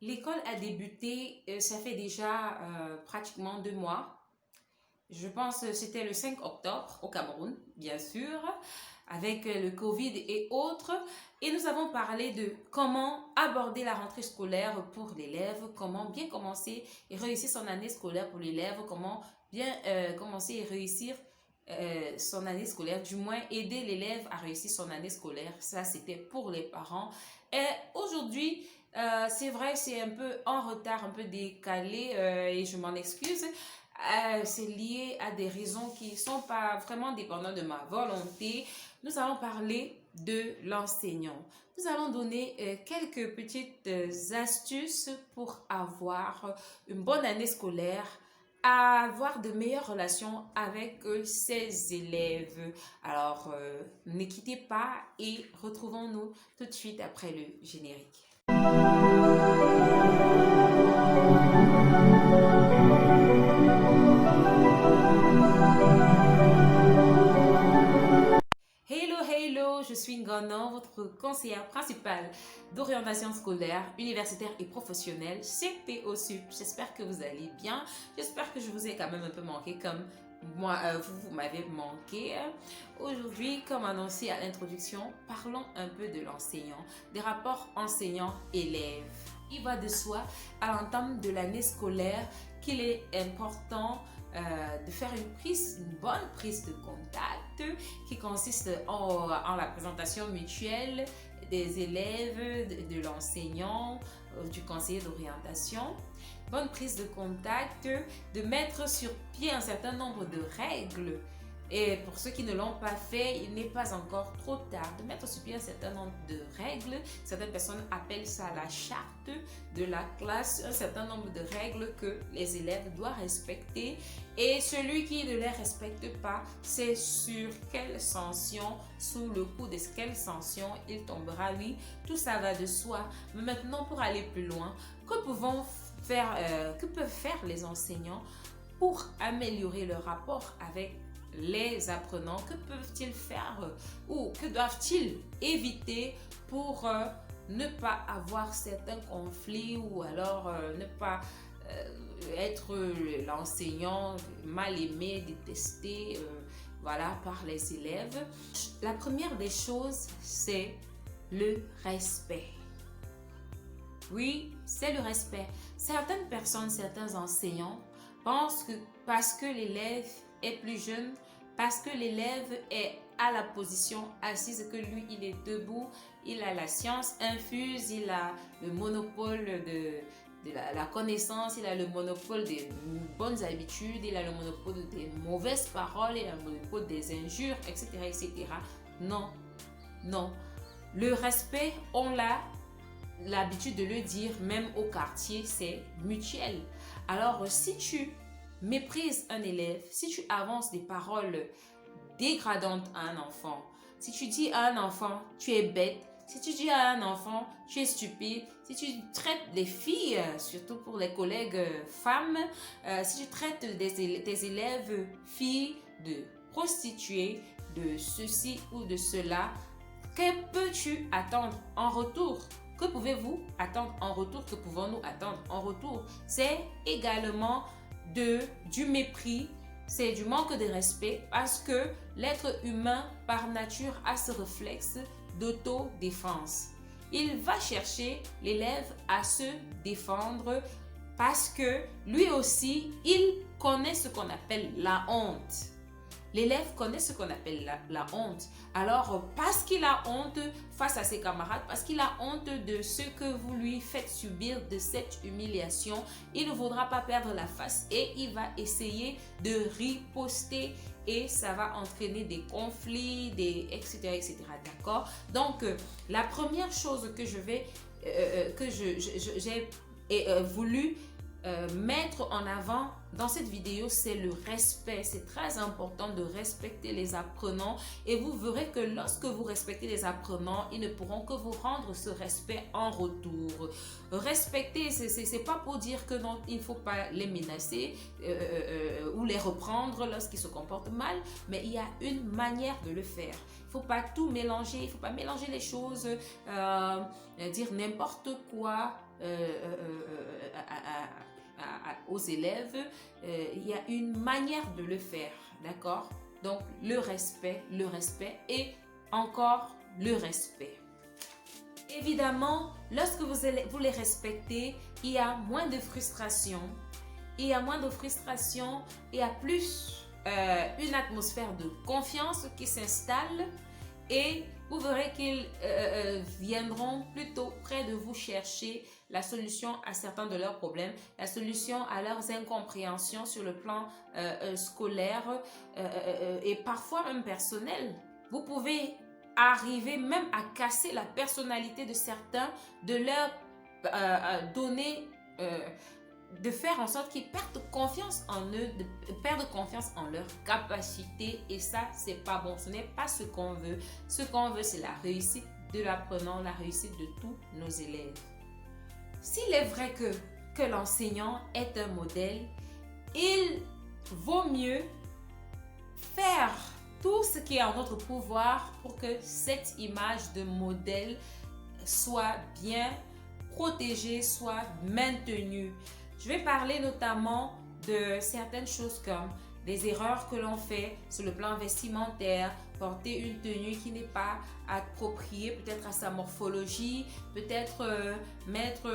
L'école a débuté, ça fait déjà pratiquement 2 mois. Je pense que c'était le 5 octobre au Cameroun, bien sûr, avec le Covid et autres. Et nous avons parlé de comment aborder la rentrée scolaire pour l'élève, comment bien commencer et réussir son année scolaire pour l'élève, comment bien commencer et réussir son année scolaire, du moins aider l'élève à réussir son année scolaire. Ça, c'était pour les parents. Et aujourd'hui, c'est vrai, c'est un peu en retard, un peu décalé et je m'en excuse. C'est lié à des raisons qui ne sont pas vraiment dépendantes de ma volonté. Nous allons parler de l'enseignant. Nous allons donner quelques petites astuces pour avoir une bonne année scolaire, avoir de meilleures relations avec ses élèves. Alors, ne quittez pas et retrouvons-nous tout de suite après le générique. Hello, hello, je suis Ngono, votre conseillère principale d'orientation scolaire, universitaire et professionnelle chez POSUP. J'espère que vous allez bien. J'espère que je vous ai quand même un peu manqué comme moi, vous m'avez manqué. Aujourd'hui, comme annoncé à l'introduction, parlons un peu de l'enseignant, des rapports enseignant-élève. Il va de soi à l'entame de l'année scolaire qu'il est important de faire une bonne prise de contact qui consiste en la présentation mutuelle des élèves, de l'enseignant, du conseiller d'orientation. Bonne prise de contact, de mettre sur pied un certain nombre de règles. Et pour ceux qui ne l'ont pas fait, il n'est pas encore trop tard de mettre sur pied un certain nombre de règles. Certaines personnes appellent ça la charte de la classe, un certain nombre de règles que les élèves doivent respecter. Et celui qui ne les respecte pas, c'est sur quelle sanction, sous le coup de quelle sanction il tombera. Oui, tout ça va de soi. Mais maintenant, pour aller plus loin, que peuvent faire les enseignants pour améliorer leur rapport avec les apprenants? Que peuvent-ils faire ou que doivent-ils éviter pour ne pas avoir certains conflits ou alors ne pas être l'enseignant mal aimé, détesté voilà, par les élèves? La première des choses, c'est le respect. Oui, c'est le respect. Certaines personnes, certains enseignants pensent que parce que l'élève est plus jeune, parce que l'élève est à la position assise, que lui, il est debout, il a la science infuse, il a le monopole de la connaissance, il a le monopole des bonnes habitudes, il a le monopole des mauvaises paroles, il a le monopole des injures, etc., etc. Non, non. Le respect, on l'a l'habitude de le dire, même au quartier, c'est mutuel. Alors, si tu méprises un élève, si tu avances des paroles dégradantes à un enfant, si tu dis à un enfant, tu es bête, si tu dis à un enfant, tu es stupide, si tu traites les filles, surtout pour les collègues femmes, si tu traites tes élèves filles de prostituées, de ceci ou de cela, que peux-tu attendre en retour? Que pouvez-vous attendre en retour? Que pouvons-nous attendre en retour? C'est également du mépris, c'est du manque de respect parce que l'être humain par nature a ce réflexe d'autodéfense. Il va chercher l'élève à se défendre parce que lui aussi, il connaît ce qu'on appelle la honte. L'élève connaît ce qu'on appelle la honte. Alors, parce qu'il a honte face à ses camarades, parce qu'il a honte de ce que vous lui faites subir, de cette humiliation, il ne voudra pas perdre la face et il va essayer de riposter et ça va entraîner des conflits, etc., etc. D'accord? Donc, la première chose que j'ai voulu mettre en avant dans cette vidéo, c'est le respect. C'est très important de respecter les apprenants et vous verrez que lorsque vous respectez les apprenants, ils ne pourront que vous rendre ce respect en retour. Respecter, c'est pas pour dire que non, il ne faut pas les menacer ou les reprendre lorsqu'ils se comportent mal, mais il y a une manière de le faire. Il ne faut pas tout mélanger, il ne faut pas mélanger les choses, dire n'importe quoi. aux élèves, il y a une manière de le faire, d'accord? Donc, le respect et encore le respect. Évidemment, lorsque vous les respectez, il y a moins de frustration. Il y a moins de frustration, il y a plus une atmosphère de confiance qui s'installe et vous verrez qu'ils viendront plutôt près de vous chercher la solution à certains de leurs problèmes, la solution à leurs incompréhensions sur le plan scolaire et parfois même personnel. Vous pouvez arriver même à casser la personnalité de certains, de leur donner, de faire en sorte qu'ils perdent confiance en eux, de perdre confiance en leur capacité. Et ça, c'est pas bon. Ce n'est pas ce qu'on veut. Ce qu'on veut, c'est la réussite de l'apprenant, la réussite de tous nos élèves. S'il est vrai que l'enseignant est un modèle, il vaut mieux faire tout ce qui est en notre pouvoir pour que cette image de modèle soit bien protégée, soit maintenue. Je vais parler notamment de certaines choses comme des erreurs que l'on fait sur le plan vestimentaire, porter une tenue qui n'est pas appropriée peut-être à sa morphologie, peut-être mettre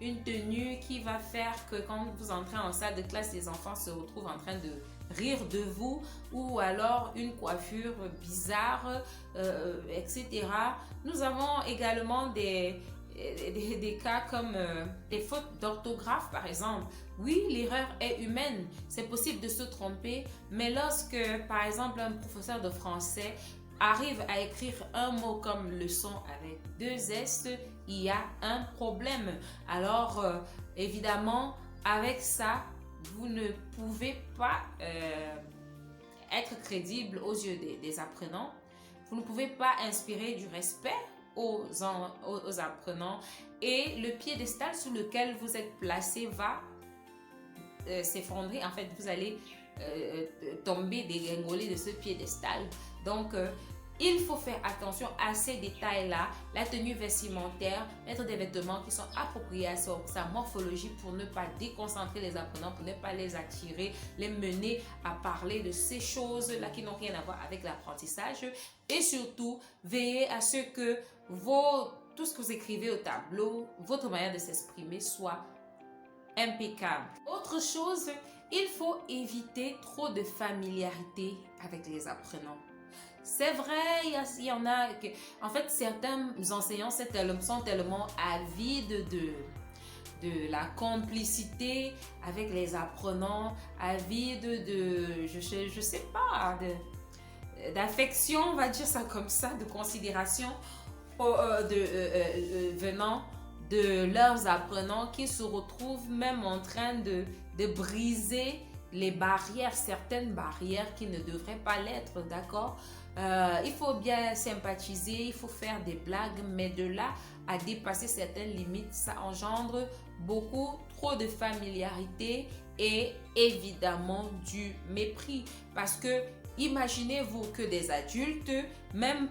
une tenue qui va faire que quand vous entrez en salle de classe, les enfants se retrouvent en train de rire de vous, ou alors une coiffure bizarre, etc. Nous avons également des cas comme des fautes d'orthographe par exemple. Oui, l'erreur est humaine, c'est possible de se tromper, mais lorsque par exemple un professeur de français arrive à écrire un mot comme leçon avec 2 S, il y a un problème. Alors évidemment, avec ça, vous ne pouvez pas être crédible aux yeux des apprenants. Vous ne pouvez pas inspirer du respect aux apprenants et le piédestal sur lequel vous êtes placé va s'effondrer. En fait, vous allez tomber, dégringoler de ce piédestal. Donc, il faut faire attention à ces détails-là. La tenue vestimentaire, mettre des vêtements qui sont appropriés à sa morphologie pour ne pas déconcentrer les apprenants, pour ne pas les attirer, les mener à parler de ces choses-là qui n'ont rien à voir avec l'apprentissage. Et surtout, veillez à ce que tout ce que vous écrivez au tableau, votre manière de s'exprimer soit impeccable. Autre chose, il faut éviter trop de familiarité avec les apprenants. C'est vrai, il y en a que, en fait, certains enseignants sont tellement avides de la complicité avec les apprenants, avides de, je sais pas, d'affection, on va dire ça comme ça, de considération venant de leurs apprenants qui se retrouvent même en train de briser les barrières, certaines barrières qui ne devraient pas l'être, d'accord? Il faut bien sympathiser, il faut faire des blagues, mais de là à dépasser certaines limites, ça engendre beaucoup trop de familiarité et évidemment du mépris. Parce que imaginez-vous que des adultes, même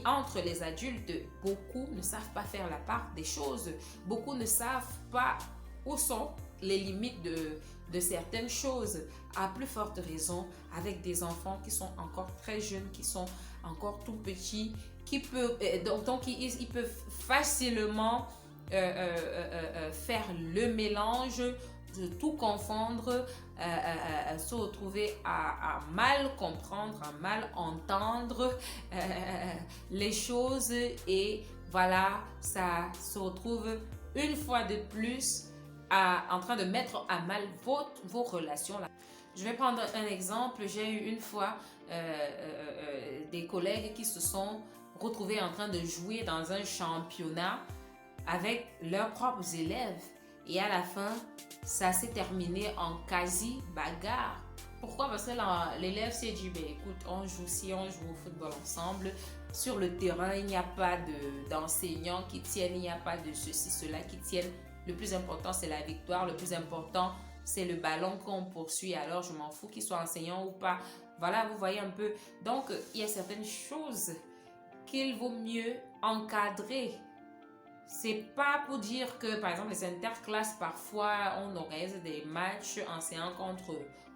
entre les adultes, beaucoup ne savent pas faire la part des choses. Beaucoup ne savent pas où sont les limites de certaines choses. À plus forte raison avec des enfants qui sont encore très jeunes, qui sont encore tout petits, ils peuvent facilement faire le mélange, de tout confondre, se retrouver à mal comprendre, à mal entendre les choses, et voilà, ça se retrouve une fois de plus en train de mettre à mal vos relations. Je vais prendre un exemple. J'ai eu une fois des collègues qui se sont retrouvés en train de jouer dans un championnat avec leurs propres élèves. Et à la fin, ça s'est terminé en quasi bagarre. Pourquoi? Parce que l'élève s'est dit, ben, écoute, on joue au football ensemble. Sur le terrain, il n'y a pas d'enseignants qui tiennent, il n'y a pas de ceci, cela qui tiennent. Le plus important, c'est la victoire. Le plus important, c'est le ballon qu'on poursuit. Alors, je m'en fous qu'il soit enseignant ou pas. Voilà, vous voyez un peu. Donc, il y a certaines choses qu'il vaut mieux encadrer. C'est pas pour dire que, par exemple, les interclasses, parfois, on organise des matchs enseignants contre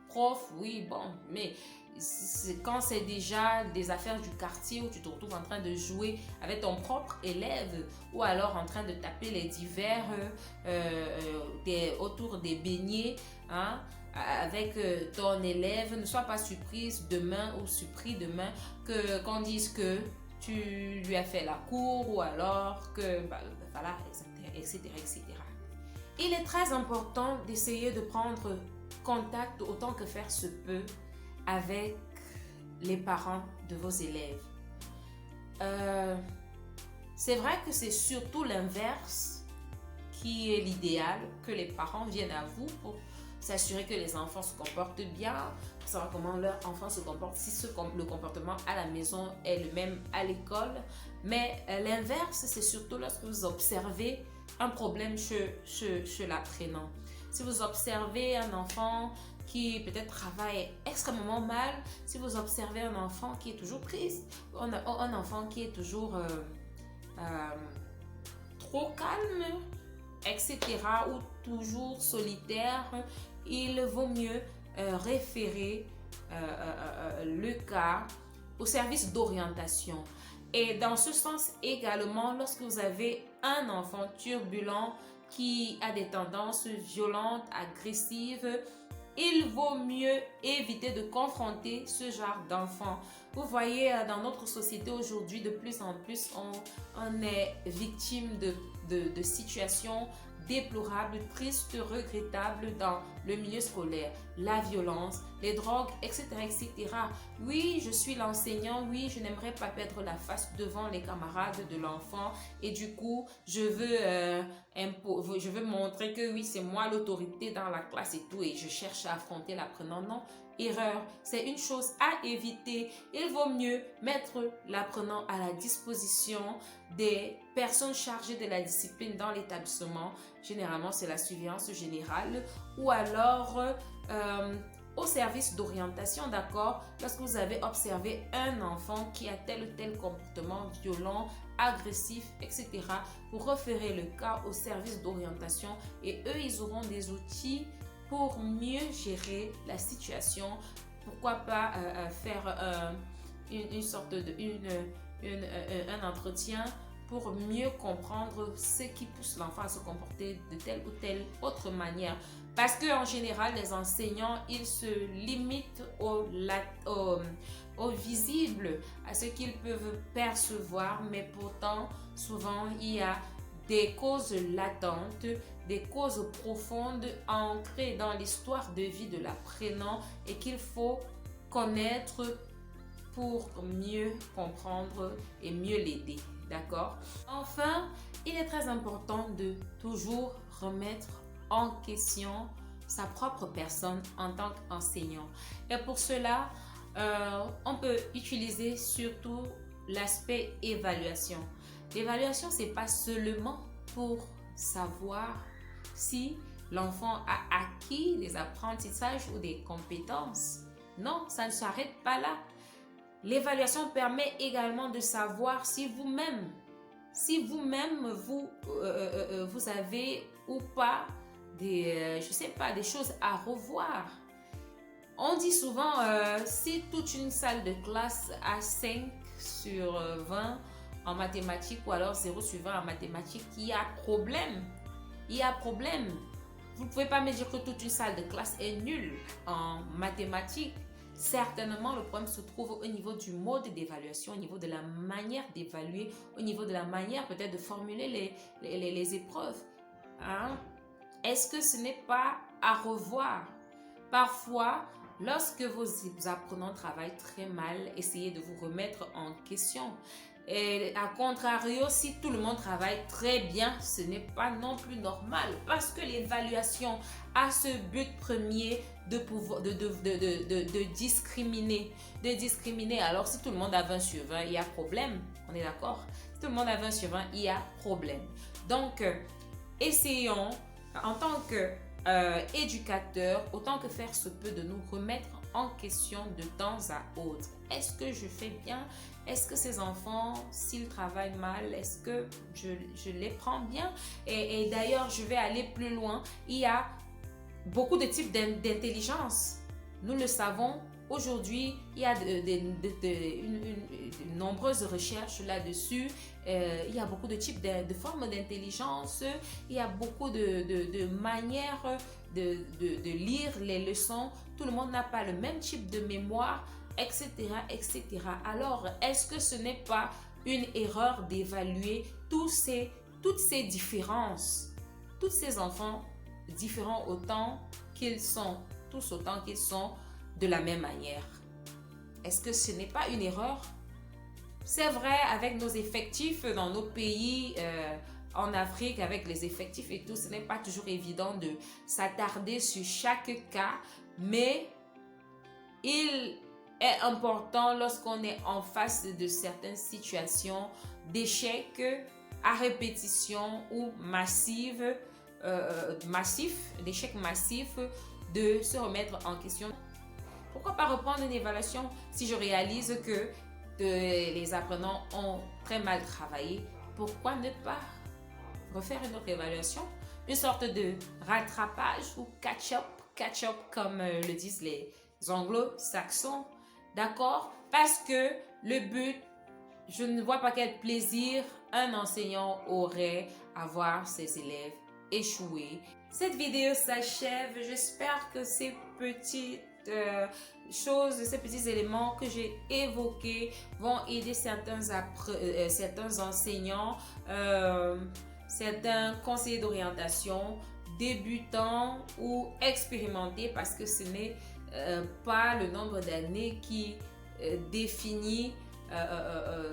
profs, oui, bon, mais quand c'est déjà des affaires du quartier où tu te retrouves en train de jouer avec ton propre élève ou alors en train de taper les divers autour des beignets, hein, avec ton élève, ne sois pas surprise demain ou surpris demain qu'on dise que tu lui as fait la cour ou alors que, bah, voilà, etc., etc. Il est très important d'essayer de prendre contact autant que faire se peut avec les parents de vos élèves. C'est vrai que c'est surtout l'inverse qui est l'idéal, que les parents viennent à vous pour s'assurer que les enfants se comportent bien, pour savoir comment leur enfant se comporte, si le comportement à la maison est le même à l'école. Mais l'inverse, c'est surtout lorsque vous observez un problème chez l'apprenant. Si vous observez un enfant qui peut-être travaille extrêmement mal, si vous observez un enfant qui est toujours triste, un enfant qui est toujours trop calme, etc., ou toujours solitaire, il vaut mieux référer le cas au service d'orientation. Et dans ce sens également, lorsque vous avez un enfant turbulent qui a des tendances violentes, agressives, il vaut mieux éviter de confronter ce genre d'enfant. Vous voyez, dans notre société aujourd'hui, de plus en plus, on est victime de situations déplorables, tristes, regrettables dans le milieu scolaire. La violence, les drogues, etc., etc. Oui, je suis l'enseignant, oui, je n'aimerais pas perdre la face devant les camarades de l'enfant et du coup, je veux montrer que oui, c'est moi l'autorité dans la classe et tout et je cherche à affronter l'apprenant. Non, erreur, c'est une chose à éviter. Il vaut mieux mettre l'apprenant à la disposition des personnes chargées de la discipline dans l'établissement. Généralement, c'est la surveillance générale ou alors au service d'orientation, d'accord? Lorsque vous avez observé un enfant qui a tel ou tel comportement violent, agressif, etc., vous référez le cas au service d'orientation et eux, ils auront des outils pour mieux gérer la situation. Pourquoi pas faire une sorte de un entretien pour mieux comprendre ce qui pousse l'enfant à se comporter de telle ou telle autre manière. Parce qu'en général, les enseignants, ils se limitent au visible, à ce qu'ils peuvent percevoir, mais pourtant, souvent, il y a des causes latentes, des causes profondes ancrées dans l'histoire de vie de l'apprenant et qu'il faut connaître pour mieux comprendre et mieux l'aider. D'accord? Enfin, il est très important de toujours remettre en question sa propre personne en tant qu'enseignant. Et pour cela, on peut utiliser surtout l'aspect évaluation. L'évaluation, ce n'est pas seulement pour savoir si l'enfant a acquis des apprentissages ou des compétences. Non, ça ne s'arrête pas là. L'évaluation permet également de savoir si vous-même, vous avez ou pas des choses à revoir. On dit souvent, si toute une salle de classe a 5 sur 20 en mathématiques ou alors 0 sur 20 en mathématiques, il y a problème. Il y a problème. Vous ne pouvez pas me dire que toute une salle de classe est nulle en mathématiques. Certainement, le problème se trouve au niveau du mode d'évaluation, au niveau de la manière d'évaluer, au niveau de la manière peut-être de formuler les épreuves. Hein? Est-ce que ce n'est pas à revoir? Parfois, lorsque vos apprenants travaillent très mal, essayez de vous remettre en question. Et à contrario, si tout le monde travaille très bien, ce n'est pas non plus normal parce que l'évaluation a ce but premier de discriminer. Alors, si tout le monde a 20 sur 20, il y a problème. On est d'accord? Si tout le monde a 20 sur 20, il y a problème. Donc, essayons en tant qu'éducateurs, autant que faire se peut, de nous remettre en question de temps à autre. Est-ce que je fais bien? Est-ce que ces enfants, s'ils travaillent mal, est-ce que je les prends bien? Et d'ailleurs, je vais aller plus loin. Il y a beaucoup de types d'intelligence. Nous le savons. Aujourd'hui, il y a de nombreuses recherches là-dessus. Il y a beaucoup de types de formes d'intelligence. Il y a beaucoup de manières de lire les leçons. Tout le monde n'a pas le même type de mémoire, etc., etc. Alors, est-ce que ce n'est pas une erreur d'évaluer toutes ces différences, tous ces enfants différents autant qu'ils sont, tous autant qu'ils sont de la même manière? Est-ce que ce n'est pas une erreur? C'est vrai, avec nos effectifs dans nos pays, en Afrique, avec les effectifs et tout, ce n'est pas toujours évident de s'attarder sur chaque cas, mais il est important lorsqu'on est en face de certaines situations d'échecs à répétition ou d'échecs massifs, de se remettre en question. Pourquoi pas reprendre une évaluation si je réalise que les apprenants ont très mal travaillé? Pourquoi ne pas refaire une autre évaluation? Une sorte de rattrapage ou catch-up comme le disent les anglo-saxons. D'accord? Parce que le but, je ne vois pas quel plaisir un enseignant aurait à voir ses élèves échouer. Cette vidéo s'achève. J'espère que ces petites choses, ces petits éléments que j'ai évoqués vont aider certains enseignants, certains conseillers d'orientation, débutants ou expérimentés, parce que ce n'est pas le nombre d'années qui définit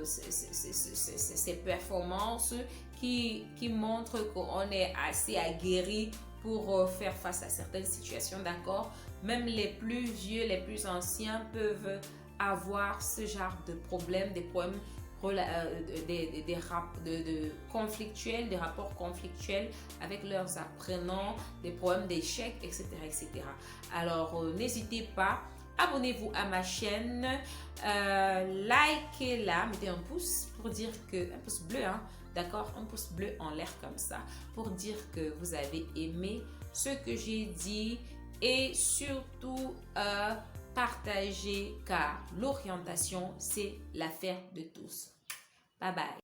ces performances qui montrent qu'on est assez aguerri pour faire face à certaines situations, d'accord? Même les plus vieux, les plus anciens peuvent avoir ce genre de problèmes, des problèmes conflictuels, des rapports conflictuels avec leurs apprenants, des problèmes d'échec, etc., etc. Alors, n'hésitez pas, abonnez-vous à ma chaîne, likez-la, mettez un pouce pour dire que, un pouce bleu, hein, d'accord, un pouce bleu en l'air comme ça, pour dire que vous avez aimé ce que j'ai dit, et surtout partagez, car l'orientation, c'est l'affaire de tous. Bye bye.